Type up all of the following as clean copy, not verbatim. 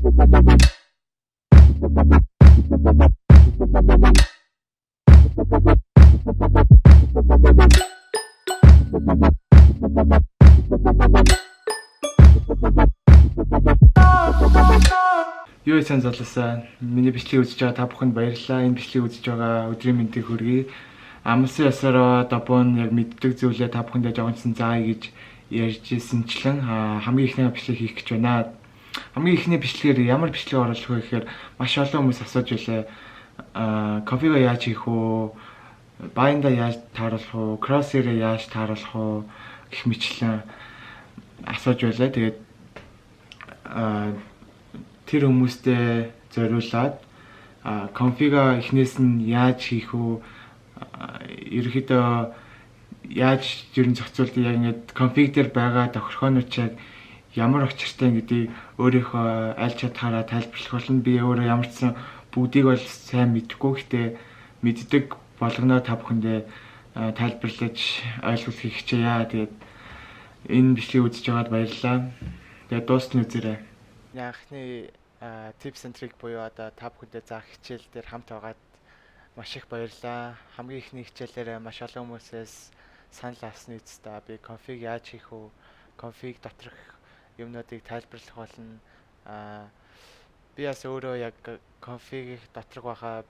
Юу сайн залуусаа. Миний бичлэг үзэж байгаа та бүхэнд баярлалаа. Энэ бичлэг үзэж байгаа өдрийн мэндийг хүргэе. Амласан ёсоороо добу нь яг мэддэг зүйлээ та бүхэндээ жогоонсон заа гэж ярьж ирсэнчлэн хамгийн ихний бичлэг хийх гэж байна. Хамгийн ихний бичлэгээр ямар бичлэг оруулах вэ гэхээр маш олон хүмүүс асууж байлаа. Кофего яаж хийх вэ? Байнда яаж тааруулах вэ? Кроссэрээ яаж тааруулах вэ гэх мэтлэн асууж байлаа. Тэгээд тэр хүмүүстээ зориулаад конфига эхнээс нь яаж хийх вэ? Ерөнхийдөө яаж жирэн зохицуулдаг яг ингээд конфиг дээр байгаа тохиргоонуудыг ямар учиртай гэдгийг өөрийнхөө аль чадхаараа тайлбарлах болно. Би өөрөө ямар ч сан бүгдийг бол сайн мэдэхгүй гэхдээ мэддэг болгоноо та бүхэндээ тайлбарлаж ойлгуулахыг хичээе. Тэгээд энэ бичлэгийг үзэж байгаад баярлалаа. Тэгээд дуусна үзээрэй. Яахны tips&tricks буюу одоо та бүхэндээ заах хичээл дээр хамт байгаад маш их баярлалаа. Хамгийн ихний хичээлээр маш олон хүмүүсээс санал авсны үсттэй би конфиг яаж хийх вэ? Конфиг доторх юмнуудыг тайлбарлах болно. Би бас өөрөө яг конфиг доторх байхаа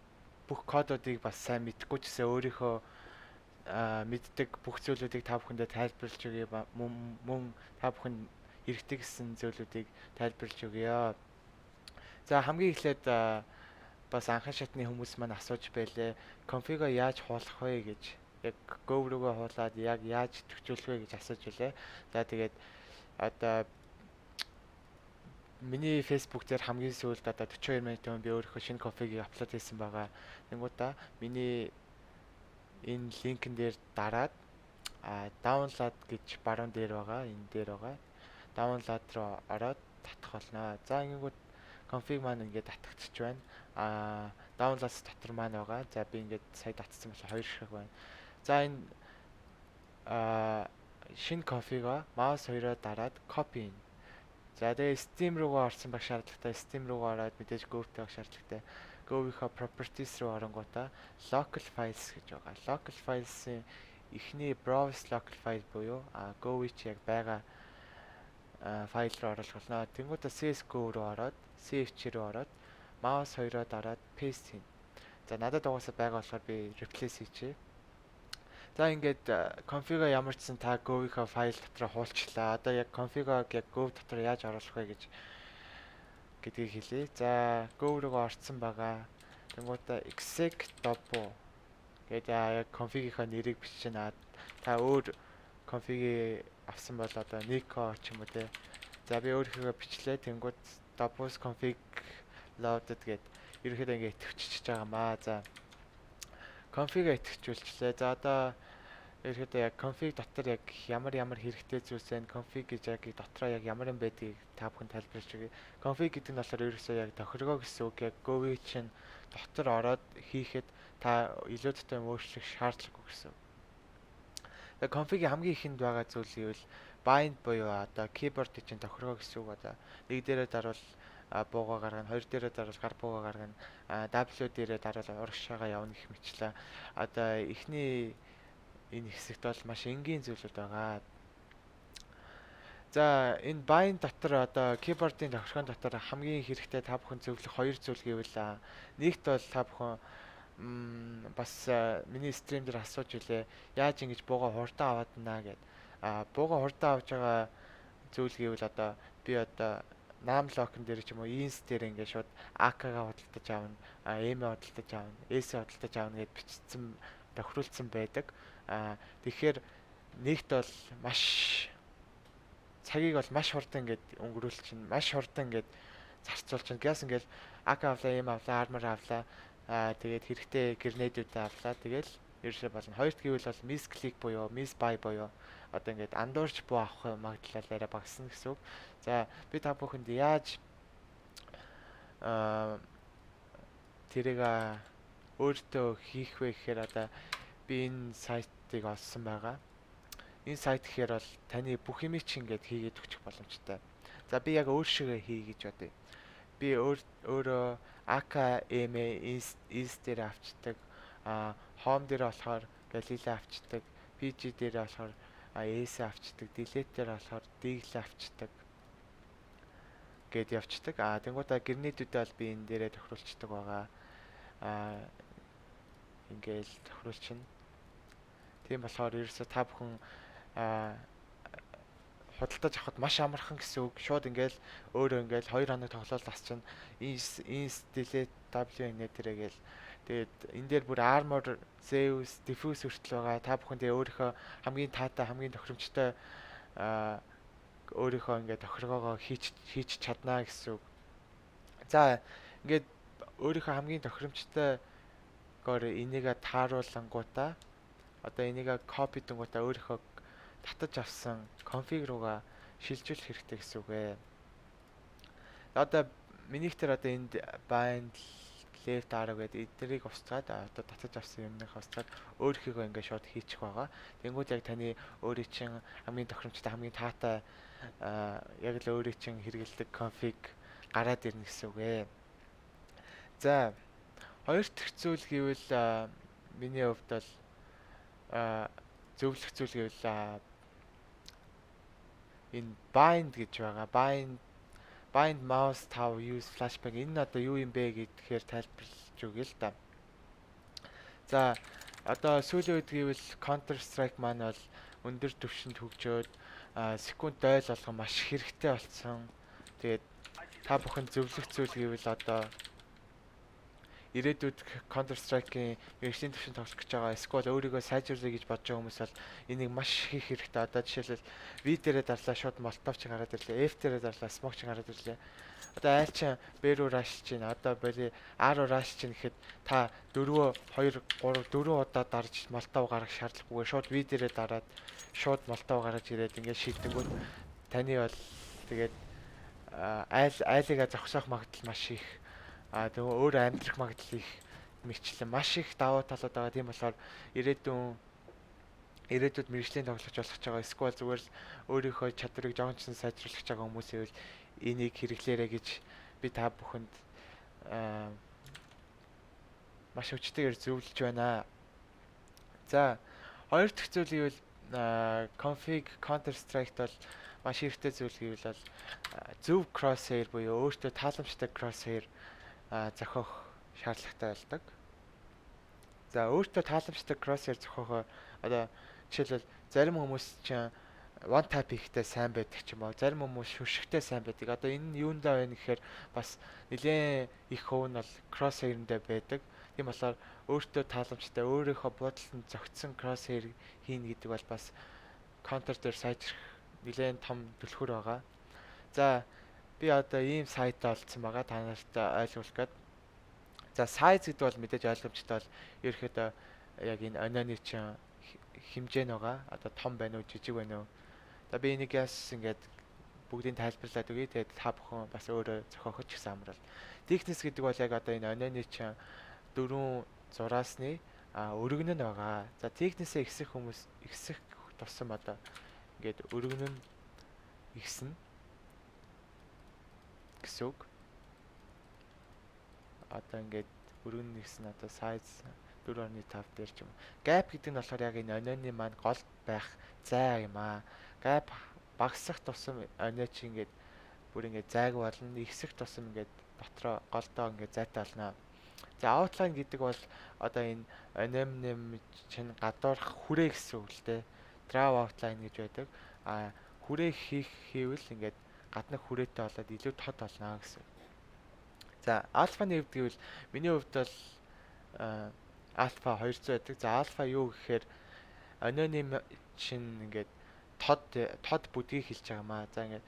бүх кодуудыг бас сайн мэдэхгүй ч гэсэн өөрийнхөө мэддэг бүх зүйлүүдийг та бүхэндээ тайлбарлаж өгье. Мөн та бүхэнд хэрэгтэй гэсэн зүйлүүдийг тайлбарлаж өгье. За хамгийн эхлээд бас анхан шатны хүмүүс маань асууж байлээ. Конфиго яаж хуулах вэ гэж. Яг Go руугаа хуулаад яг яаж төвчүүлэх вэ гэж асууж байлээ. За тэгээд одоо миний Facebook дээр хамгийн сүүлд одоо 42 минут өмнө би өөрийнхөө шинэ конфигийг аплод хийсэн байгаа. Тэнгуудаа миний энэ линкэн дээр дараад download гэж баруун дээр байгаа. Энэ дээр байгаа. Download руу ороод татах болно. За ингэнгүүт конфиг маань ингээд татагдчих байна. Download дотор маань байгаа. За би ингээд сая татсан болохоор 2 шиг байна. За энэ шинэ конфигаа маус хоёроо дараад copy. За тэгээ Steam руугаа орсон байх шаардлагатай. Steam руугаа ороод мэдээж Go-тэй байх шаардлагатай. Go-ийнхаа properties руу оронгуудаа local files гэж байгаа. Local files-ийн эхний browse local file буюу Go-ич яг байгаа файл руу оруулах болно. Тэнгуудаа CSGO руу ороод CF руу ороод маус хоёроо дараад paste хийн. За надад угаасаа байгаа болохоор би replace хийчихье. За ингээд config ямар ч сан та Go-ийнхаа файл дотор хуулчлаа. Одоо яг config-ыг яг Go дотор яаж оруулах вэ гэдгийг хэлье. За Go руугаа орсон байгаа. Тэнгуудаа exec dobu гэдэг яг config-ийнхаа нэрийг биччихнэ. Та өөр config авсан бол одоо Nico ч юм уу те. За би өөрийнхөө бичлээ. Тэнгууд Dobus config loaded гэд ерөөхдөө ингэ итгэвчж байгаа маа. За config итгэвчүүлчлээ. За одоо ерөөхдөө яг config дотор яг ямар хэрэгтэй зүйлс вэ? Config гэж яг дотроо яг ямар юм байдгийг та бүхэн тайлбарлаж өгье. Config гэдэг нь болохоор ерөөсөө яг тохиргоог гэсэн үг. Яг Go-ийн чинь дотор ороод хийхэд та илүүдтэй өөрчлөх шаардлагагүй гэсэн. Тэгээ config-ийн хамгийн ихэнд байгаа зүйл гэвэл bind буюу одоо keyboard-ийн чинь тохиргоо гэсэн үг. Одоо нэг дээрээ дарвал буугаа гаргана, хоёр дээрээ дарвал гар буугаа гаргана, W дээрээ дарвал урагшаага явна гэх мэтлээ. Одоо эхний энэ хэсэгт бол маш энгийн зүйлүүд байгаа. За энэ bind дотор одоо keyboard-ийн тохиргоон дотор хамгийн хэрэгтэй та бүхэн зөвлөх хоёр зүйл гэвэл нэгт бол та бүхэн бас миний стрим дээр асууж илээ яаж ингэж бууга хурдан аваад наа гэд. Бууга хурдан авч байгаа зүйл гэвэл одоо би одоо наамлокн дээр ч юм уу инс дээр ингээд шууд AK-га худалдаж аавна, M-ээ худалдаж аавна, S-ээ худалдаж аавна гэд бичсэн тохируулсан байдаг. Тэгэхээр нэгт бол маш цагийг бол маш хурдан ингээд өнгөрүүл чинь, маш хурдан ингээд зарцуул чинь. Гэс ингээд AK авлаа, M авлаа, armor авлаа. Тэгээд хэрэгтэй гренейдүүдээ авлаа. Тэгэл ерөөсөө болно. Хоёрт гэвэл бол miss click буюу miss buy буюу одоо ингээд андуурч буу авах магадлал арай багасна гэсэн үг. За би та бүхэнд яаж тэрийг өөртөө хийх вэ гэхээр одоо би энэ сайтыг олсон байгаа. Энэ сайт гэхээр бол таны бүх юмыг чинь ингээд хийгээд өгчих боломжтой. За би яг өөр шигээ хий гэж бодъё. би өөрөө is дээр авчдаг. Home дээр болохоор Galileo авчдаг. PG дээр болохоор S авчдаг. Delete дээр болохоор D-г авчдаг гэд явцдаг. Тэнгуудаа гэрнээдүүдээ бол би энэ дээрээ тохируулцдаг байгаа. Ингээл тохируулчихна. Тийм болохоор ерөөсө та бүхэн худалдаж авахд маш амархан гэсэн үг. Шууд ингээл өөрөө ингээл 2 хоног тоглоод асчин is delete w нэ тэрэгэл. Тэгээд энэ дээр бүр armor, Zeus, diffuse хүртэл байгаа. Та бүхэн тэгээ өөрийнхөө хамгийн таатай, хамгийн тохиромжтой өөрийнхөө ингээд тохиргоогоо хийж чаднаа гэсэн үг. За ингээд өөрийнхөө хамгийн тохиромжтойгоор энийгээ тааруулангуудаа одоо энийгээ копи дэнгуудаа өөрийнхөө татаж авсан конфиг руугаа шилжүүлэх хэрэгтэй гэсэн үг ээ. Одоо минийх дээр одоо энд bind left arrow гэдэг эднэрийг устгаад одоо татаж авсан юмныхаа устгаад өөрийнхөө ингээд шууд хийчих байгаа. Тэнгүүд яг таны өөрийн чинь хамгийн тохиромжтой, хамгийн таатай яг л өөрийн чинь хэрэгэлдэг конфиг гараад ирнэ гэсэн үг ээ. За хоёр дахь зүйл гэвэл миний хувьд бол зөвлөх зүйл гэвэл энэ bind гэж байгаа. Bind mouse tab use flashback энэ нь одоо юу юм бэ гэхээр тайлбарлаж өгье л да. За одоо сүүлийн үед гэвэл Counter Strike маань бол өндөр түвшинд хөгжөөд секунд дойл болгон маш хэрэгтэй болсон. Тэгээд та бүхэн зөвлөх зүйл гэвэл одоо ирээдүйд Counter Strike-ийн мэргэжлийн түвшинд тоглох гэж байгаа. Эсвэл өөрийгөө сайжруулъя гэж бодож байгаа хүмүүс бол энийг маш хийх хэрэгтэй. Одоо жишээлбэл V дээрээ дарлаа шууд молтовч гараад ирлээ. F дээрээ дарлаа смокч гараад ирлээ. Одоо айлчин B руу рашлж байна. Одоо бери A руу рашлж байна гэхэд та 4 удаа дарж молтов гаргах шаардлагагүй. Шууд V дээрээ дараад шууд молтов гаргаж ирээд ингээд шийдэнгүүт таны бол тэгээд айлыгаа зогсоох магадлал маш их тэгээ өөр амьдрах магадлал их мэгчлэн маш их давуу талууд байгаа. Тийм болохоор ирээдүйд мэргэжлийн тоглогч болох гэж байгаа. Эсвэл зүгээр л өөрийнхөө чадварыг жоончсон сайжруулах гэж байгаа хүмүүсээ бол энийг хэрэглээрэй гэж би та бүхэнд маш хүчтэйгээр зөвлөж байна. За хоёр дахь зүйл гэвэл config Counter Strike бол маш хэрэгтэй зүйл гэвэл бол зөв crosshair буюу өөртөө тааламжтай crosshair зохиох шаардлагатай болдог. За өөртөө тааламжтай crosshair зохиохоо одоо жишээлбэл зарим хүмүүс чинь one tap хийхдээ сайн байдаг ч юм уу. Зарим хүмүүс шүршигтэй сайн байдаг. Одоо энэ нь юундаа байна гэхээр бас нэлээд их хөв нь бол crosshair-ндээ байдаг. Тийм болохоор өөртөө тааламжтай өөрийнхөө буудалд зогтсон crosshair хийнэ гэдэг бол бас counter дээр сайжрах нэлээд том түлхүүр байгаа. За би одоо ийм сайт олдсон байгаа та нарт ойлгуулах гээд. За size гэдэг бол мэдээж ойлгомжтой бол ерөөхдөө яг энэ онооны чинь хэмжээ нь байгаа. Одоо том байна уу, жижиг байна уу? За би энийг яас ингээд бүгдийг тайлбарлаад өгье. Тэгээд та бүхэн бас өөрөө зохиоход ч гэсэн амрал. Thickness гэдэг бол яг одоо энэ онооны чинь 4 зураасны өргөн нь байгаа. За thickness-ээ ихсэх тусам одоо ингээд өргөн нь ихснэ гэсэн үг. Одоо ингээд өргөн нэгсэн одоо size 4.5 дээр ч юм. Gap гэдэг нь болохоор яг энэ онооны маань гол байх зай юм аа. Gap багасах тусам оноо чи ингээд бүр ингээд зайг болно. Ихсэх тусам ингээд дотроо голдоо ингээд зайтай болно. За outline гэдэг бол одоо энэ оноо чинь гадуурх хүрээ гэсэн үг л дээ. Draw outline гэж байдаг. Хүрээ хийвэл ингээд гаднах хүрээтэй болоод илүү тод болно гэсэн. За альфаны хувьд гэвэл миний хувьд бол альфа 200 байдаг. За альфа юу гэхээр онооны чинь ингээд тод бүдгийг хэлж байгаа маа. За ингээд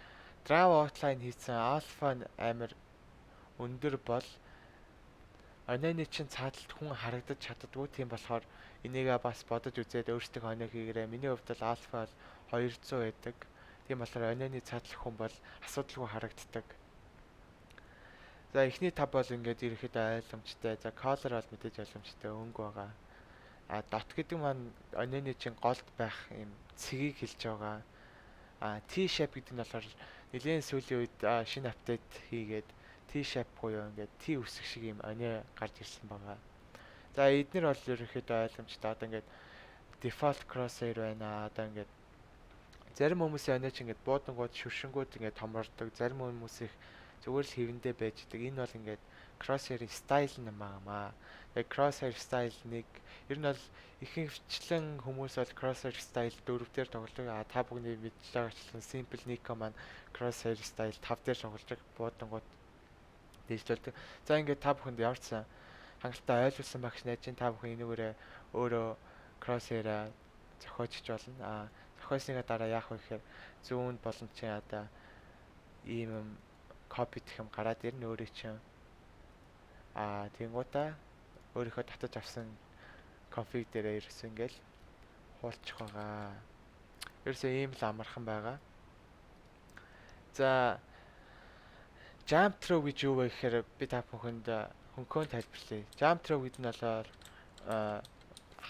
draw outline хийсэн альфа амар өндөр бол онооны чинь цааталт хүн харагдаж чаддгүй. Тийм болохоор энийгээ бас бодож үзээд өөрсдөө оноо хийгээрэй. Миний хувьд бол альфа бол 200 байдаг. Тийм болохоор онооны цаатлах хүн бол асуудалгүй харагддаг. За эхний тав бол ингээд ерөөхдөө ойлгомжтой. За color бол мэдээж ойлгомжтой өнгө байгаа. Dot гэдэг маань онооны чинь голд байх юм цэгийг хэлж байгаа. T shape гэдэг нь болохоор нэлийн сүүлийн үед шинэ апдейт хийгээд T shape буюу ингээд T үсэг шиг юм онио гарч ирсэн байгаа. За эднэр бол ерөнхийдөө ойлгомжтой. Одоо ингээд default crosshair байна. Одоо ингээд зарим хүмүүсийн онио ч ингээд буудангууд шүршингүүд ингээд томордог. Зарим хүмүүс их зүгээр л хэвэндээ байждаг. Энэ бол ингээд crosshair-ийн style юм аа. Яг crosshair style нэг ер нь бол ихэнхчлэн хүмүүс бол crosshair style 4 дээр тоглодог. Та бүхний мэдж байгаачлан simple Nico маань crosshair style 5 дээр тоглож буудангууд дижиталдаг. За ингээд та бүхэнд яварсан хангалттай ойлгуулсан багш найз чинь та бүхэн энүүгээрээ өөрөө crosshair-а зохиожч болно. Зохиосныга дараа яах вэ гэхээр зүүн болон чинь одоо ийм копи гэх юм гараад ирнэ өөрөө чинь. Тэнгуудаа өөрийнхөө татаж авсан конфиг дээрээ ирсэн ингээл хуулчих байгаа. Ерөөсөө ийм л амархан байгаа. За jump throw гэж юу вэ гэхээр би та бүхэнд хөнхөн тайлбарлая. Jump throw гэдэг нь бол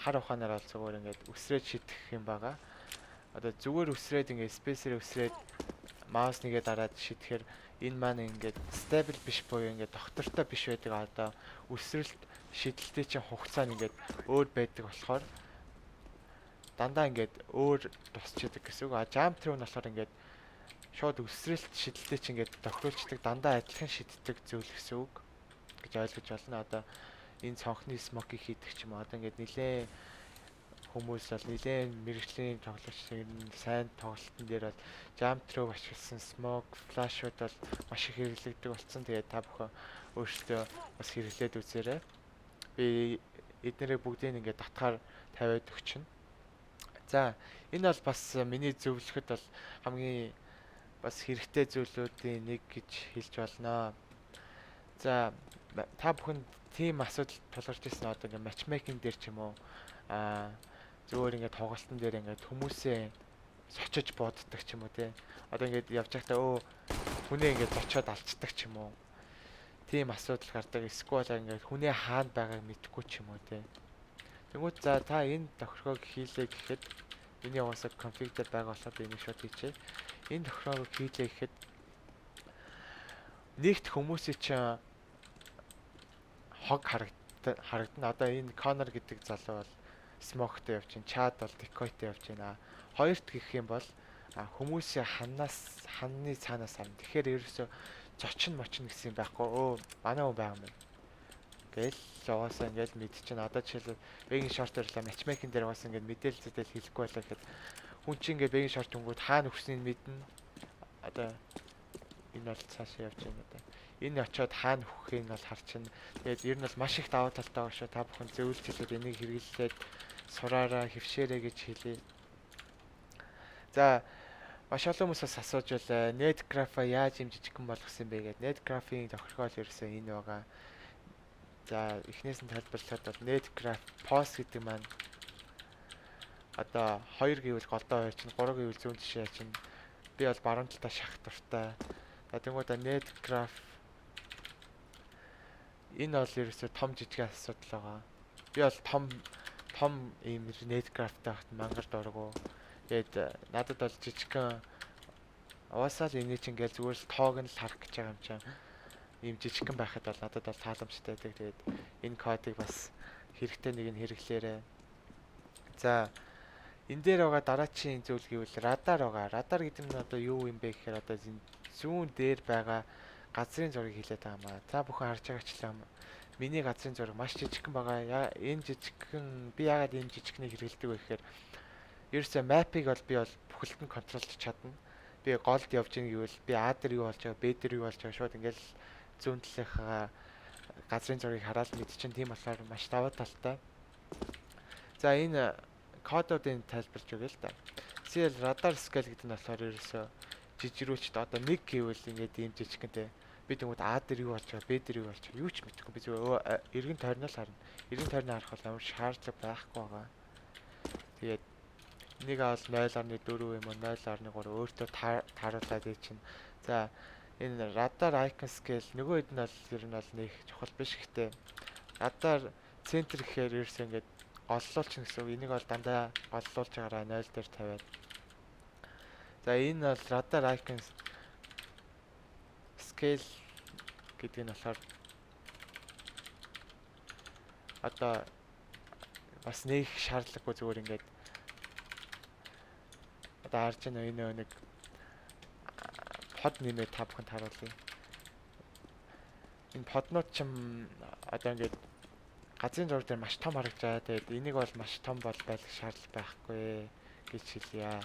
хар ухаанаар бол зүгээр ингээд үсрээд шидэх юм байгаа. Одоо зүгээр үсрээд ингээд space-ээр үсрээд маус нэгээ дараад шидэхээр энэ маань ингээд stable биш буюу ингээд доктортой биш байдаг. Одоо үсрэлт шидэлтээ чинь хугацаа нь ингээд өөр байдаг болохоор дандаа ингээд өөр тусчдаг гэсэн үг. Jump throw нь болохоор ингээд шууд өсрэлт шидэлтээ чинь ингээд тохируулцдаг дандаа адилхан шиддэг зүйл гэсэн үг гэж ойлгож байна. Одоо энэ цонхны смоки хийдэг ч юм уу. Одоо ингээд нилээн хүмүүс бол нилээн мэрэгжлийн тоглогч сайн тоглолтын дээр бол jump throw ашигласан smoke flash-ууд бол маш их хэрэглэгдэг болсон. Тэгээд та бүхэн өөрсдөө бас хэрэглээд үзээрэй. Би эднэрээ бүгдийг ингээд татгаар тавиад өгчнө. За энэ бол бас миний зөвлөхөд бол хамгийн бас хэрэгтэй зүйлүүдийн нэг гэж хэлж болно. За та бүхэнд тийм асуудал тулгарч ирсэн одоо ингээд matchmaking дээр ч юм уу зүгээр ингээд тоглолтын дээр ингээд хүмүүсээ сочиж боддог ч юм уу те. Одоо ингээд явж байхдаа хүнээ ингээд зочоод алцдаг ч юм уу. Тийм асуудал гардаг. Эсвэл ингээд хүнээ хаана байгааг мэдэхгүй ч юм уу те. Тэгвэл за та энэ тохиргоог хийлээ гэхэд миний уусаа config дээр байгаа болохоор би энийг шууд хийчихье. Энэ тохиргоог хийлээ гэхэд нэгт хүмүүсийн чинь хог харагдана. Одоо энэ Connor гэдэг залуу бол smoke-тэй явж байна. Chad бол decoy-тэй явж байна. Хоёрт гэх юм бол хүмүүсийн ханны цаанаас харна. Тэгэхээр ерөөсөө зочин мочин гэсэн юм байхгүй. Манай хүн байгаа юм байна. Гэл угаасаа ингээл мэдчихээн. Одоо жишээлбэл бэгийн шорт өрлөө matchmaking дээр угаасаа ингээд мэдээлэлтэй хэлэхгүй байлаа гэхэд хүн чинь ингээд бэгийн шорт өнгөд хаана өгснийг мэднэ. Одоо энэ бол цаашаа явж байна одоо. Энэ очиод хаана өгөхийг нь бол харчихна. Тэгээд ер нь бол маш их даваа талтай байгаа шүү. Та бүхэн зөвлөж хэлээд энийг хэрэглээд сураараа хөвшөөрэй гэж хэлье. За маш олон хүмүүс бас асууж байлаа. Net graph-а яаж юм жижигхэн болгосон бэ гэдэг. Net graph-ийн тохиргол ерөөсөө энэ байгаа. За эхнээс нь тайлбарлахад бол net graph post гэдэг маань одоо 2 гэвэл голдоо 2 чинь 3 гэвэл зүүн тишээ чинь би бол баруун талдаа шахах дуртай. Тэгмээ net graph энэ бол ерөөсөө том жижиг асуудал байгаа. Би бол том ийм net graph-тай хат мангар дургу. Тэгээд надад бол жижигхэн уусаал энэ чинь ингээл зүгээр л тоог нь л харах гэж байгаа юм чинь. Ийм жижигхэн байхад бол надад бол тааламжтай байдаг. Тэгээд энэ кодыг бас хэрэгтэй нэг нь хэрэглээрэй. За энэ дээр байгаа дараачийн зүйл гэвэл радар байгаа. Радар гэдэг нь одоо юу юм бэ гэхээр одоо зүүн дээр байгаа газрын зургийг хэлээд байгаа маа. Та бүхэн харж байгаачлаа миний газрын зураг маш жижигхэн байгаа. Энэ жижигхэн би яагаад энэ жижигхнийг хэрэглэдэг вэ гэхээр ерөөсөө мапыг бол би бол бүхэлд нь контролж чадна. Би голд явж ийн гэвэл би А дээр юу болж байгаа, Б дээр юу болж байгаа шууд ингээл зүүн талынхаа газрын зургийг хараад мэдчихэн. Тийм болохоор маш даваа талтай. За энэ кодуудын тайлбарч өгье л да. CL radar scale гэдэг нь болохоор ерөөсөө жижигрүүлчт одоо нэг гэвэл ингээд ийм жижигхэнтэй. Би тэгмүүд А дээр юу болж байгаа, Б дээр юу болж байгаа юу ч мэдэхгүй. Би зүгээр эргэн тойрнол харна. Эргэн тойрноо харах бол амар шаардлага байхгүй байгаа. Тэгээд нэг авал 0.4 юм уу 0.3 өөртөө тааруулаад ий чинь. За энэ radar icon scale нөгөө хэд нь бол ер нь бол нэг чухал биш гэхдээ radar center гэхээр ерөөсөө ингээд голлуулчихна гэсэн үг. Энийг бол дандаа голлуулж байгаараа 0 дээр тавиад. За энэ бол radar icon scale гэдэг нь болохоор одоо бас нэг шаардлагагүй зүгээр ингээд одоо харж байна энэ нэг под нэмээд та бүхэнд харуулъя. Энэ поднууд ч одоо ингээд газрын зураг дээр маш том харагдаж байгаа. Тэгээд энийг бол маш том бол байх шаардлага байхгүй гэж хэлье.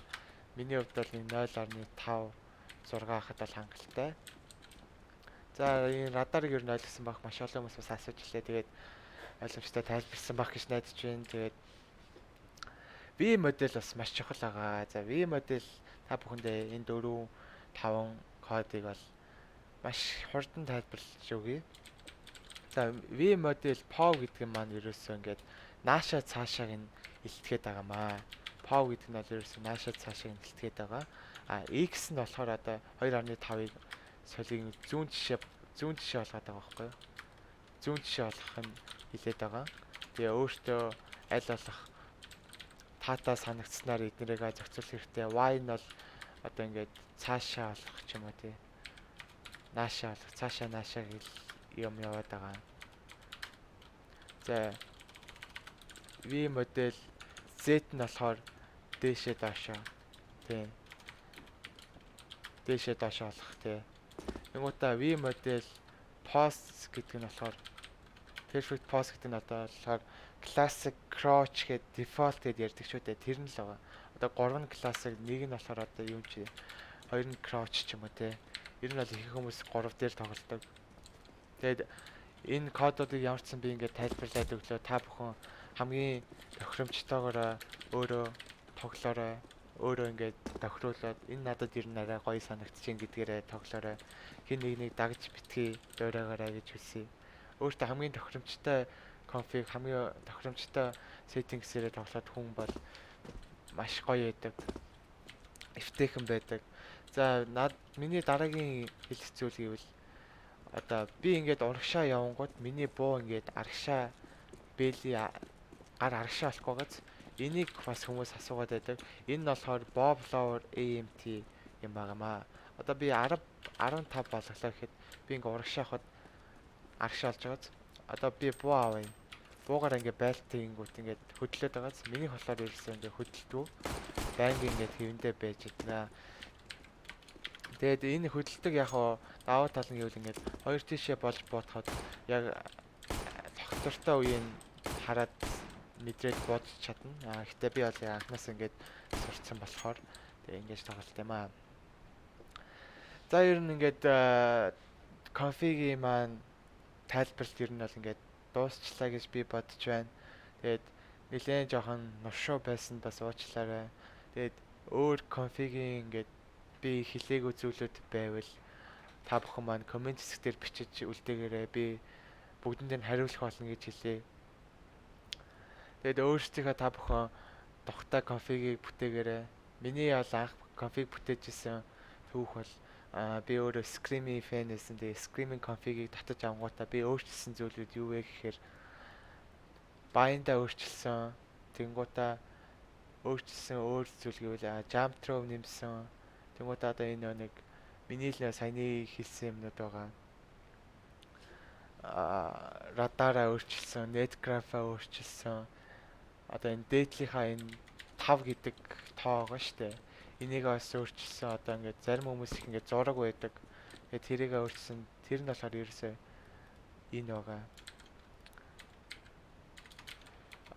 Миний хувьд бол 0.5 6 хахад бол хангалттай. За энэ радарыг ер нь ойлгосон байх маш олон хүмүүс бас асууж илээ. Тэгээд ойлгомжтой тайлбарласан байх гэж найдаж байна. Тэгээд V модель бас маш чухал байгаа. За V модель та бүхэндээ энэ 4 5 кодыг бол маш хурдан тайлбарлаж өгье. За V модель POV гэдэг нь маань ерөөсөө ингээд наашаа цаашааг нь илтгэхэд байгаамаа. POV гэдэг нь бол ерөөсөө наашаа цаашааг нь илтгэхэд байгаа. X нь болохоор одоо 2.5-ыг солийг зүүн жишээ болгоод байгаа байхгүй юу? Зүүн жишээ болгох нь хилээд байгаа. Тэгээ өөртөө аль болох таатаа санагдсанаар эднэрийгээ зохицуулах хэрэгтэй. Y нь бол одоо ингээд цаашаа болох ч юм уу тий. Наашаа болох, цаашаа наашаа гэл юм яваад байгаа. За V модель Z нь болохоор дээшээ доошоо тий. Дээшээ доошоо болох тий. Нэгүтэ V модель post гэдэг нь болохоор perfect post гэдэг нь одоо болохоор classic crouch гэдэг default гэдээ ярьдаг шүү дээ. Тэр нь л байгаа. Одоо 3 classic, нэг нь болохоор одоо юу чи 2 нь crouch ч юм уу те. Ер нь бол их хүмүүс 3 дээр тоглодог. Тэгээд энэ кодуудыг ямар ч сан би ингээд тайлбарлаад өглөө та бүхэн хамгийн тохиромжтойгоор өөрөө тоглоорой. Өөрөө ингээд тохируулаад энэ надад ер нь арай гоё санагдчихээн гэдгээрээ тоглоорой. Хин нэг дагж битгий дуурайгаарай гэж хүсье. Өөртөө хамгийн тохиромжтой config, хамгийн тохиромжтой settings-ээрээ тоглоод хүн бол маш гоё байдаг. Эвтэйхэн байдаг. За миний дараагийн хэлэх зүйл гэвэл одоо би ингээд урагшаа явангууд миний буу ингээд арагшаа бэли гар арагшаа болохгүй гэж энийг бас хүмүүс асуугаад байдаг. Энэ нь болохоор Bob Lower AMT юм байнамаа. Одоо би 10 15 болголоо гэхэд би ингээд урагшаа хахад арагшаа болж байгааз. Одоо би буу авъя. Буугаар ингээд байлтынгүүт ингээд хөдлөөд байгааз. Миний болохоор ерөөсөө ингээд хөдөлтөө байнга ингээд хэвэндээ байж идэнэ. Тэгээд энэ хөдөлтөг яг даваа тал нь гэвэл ингээд хоёр тишээ болж бодоход яг тогтвортой үеийн хараад мэдрээд бодож чадна. Гэхдээ би бол анхнаас ингээд сурцсан болохоор тэгээд ингэж тоглолт юм аа. За ер нь ингээд config-ийн маань тайлбарлалт ер нь бол ингээд дуусчлаа гэж би бодож байна. Тэгээд нэлээд жоохон нуршуу байсан бас уучлаарай. Тэгээд өөр config-ийн ингээд би хэлээгүй зүйлүүд байвал та бүхэн маань комент хэсгээр бичиж үлдээгээрэй. Би бүгдэнд нь хариулах болно гэж хэлье. Тэгээд өөрсдийнхөө та бүхэн тухтай config-ийг бүтээгээрэй. Миний бол анх config бүтээж исэн түүх бол би өөрөө screaming fan байсан. Тэгээд screaming config-ийг татаж авангуудаа би өөрчилсөн зүйлүүд юу вэ гэхээр bind-а өөрчилсөн. Тэнгуудаа өөрчилсөн өөр зүйл гэвэл jump throw нэмсэн. Тэнгуудаа одоо энэ нэг миний л саяны хэлсэн юмнууд байгаа. Радара өөрчилсөн, net graph-а өөрчилсөн. Одоо энэ date-лийнхаа энэ 5 гэдэг тоо байгаа шүү дээ. Энийг бас өөрчилсөн. Одоо ингээд зарим хүмүүс их ингээд зураг байдаг. Тэгээд тэрийг өөрчилсөн. Тэр нь болохоор ерөөсөө энэ байгаа.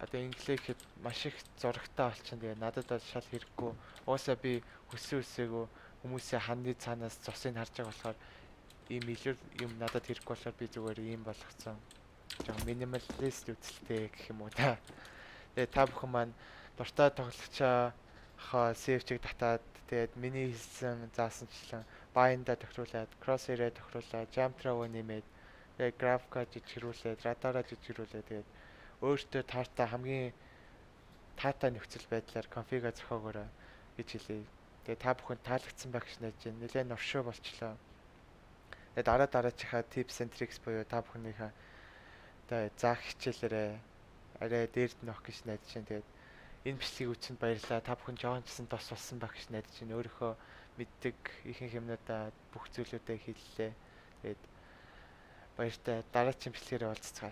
Одоо инглихэд маш их зурагтай болчихно. Тэгээд надад бол шал хэрэггүй. Уусаа би хүсээгүй хүмүүсийн ханны цаанаас цусыг харж байгаа болохоор ийм илүү юм надад хэрэггүй болохоор би зүгээр ийм болгоцсон. Жог минималист үзэлтэй гэх юм уу та. Тэгээд та бүхэн маань дуртай тоглогчоо сейвчийг татаад тэгээд миний хэлсэн заасанчлан bind-а тохируулаад, crosshair-а тохируулаад, jump throw нэмээд тэгээд graph-ка жижигрүүлээд, radar-а жижигрүүлээд тэгээд өөртөө таартай хамгийн таатай нөхцөл байдлаар config-а зохиогоорой гэж хэлье. Тэгээд та бүхэн таалагдсан байх гэж найдаж байна. Нэлээд нуршуу болчлоо. Тэгээд дараачийнхаа tips and tricks буюу та бүхнийхээ тэгээд заах хичээлээрээ арай дээрд нөх гэж найдаж байна. Тэгээд энэ бичлэгийг үзсэнд баярлалаа. Та бүхэн жоохон ч гэсэн тос болсон байх гэж найдаж байна. Өөрийнхөө мэддэг ихэнх юмнуудаа бүх зүйлүүдээ хэллээ. Тэгээд Баяртай. Дараачийн бичлэгээр уулзцгаая.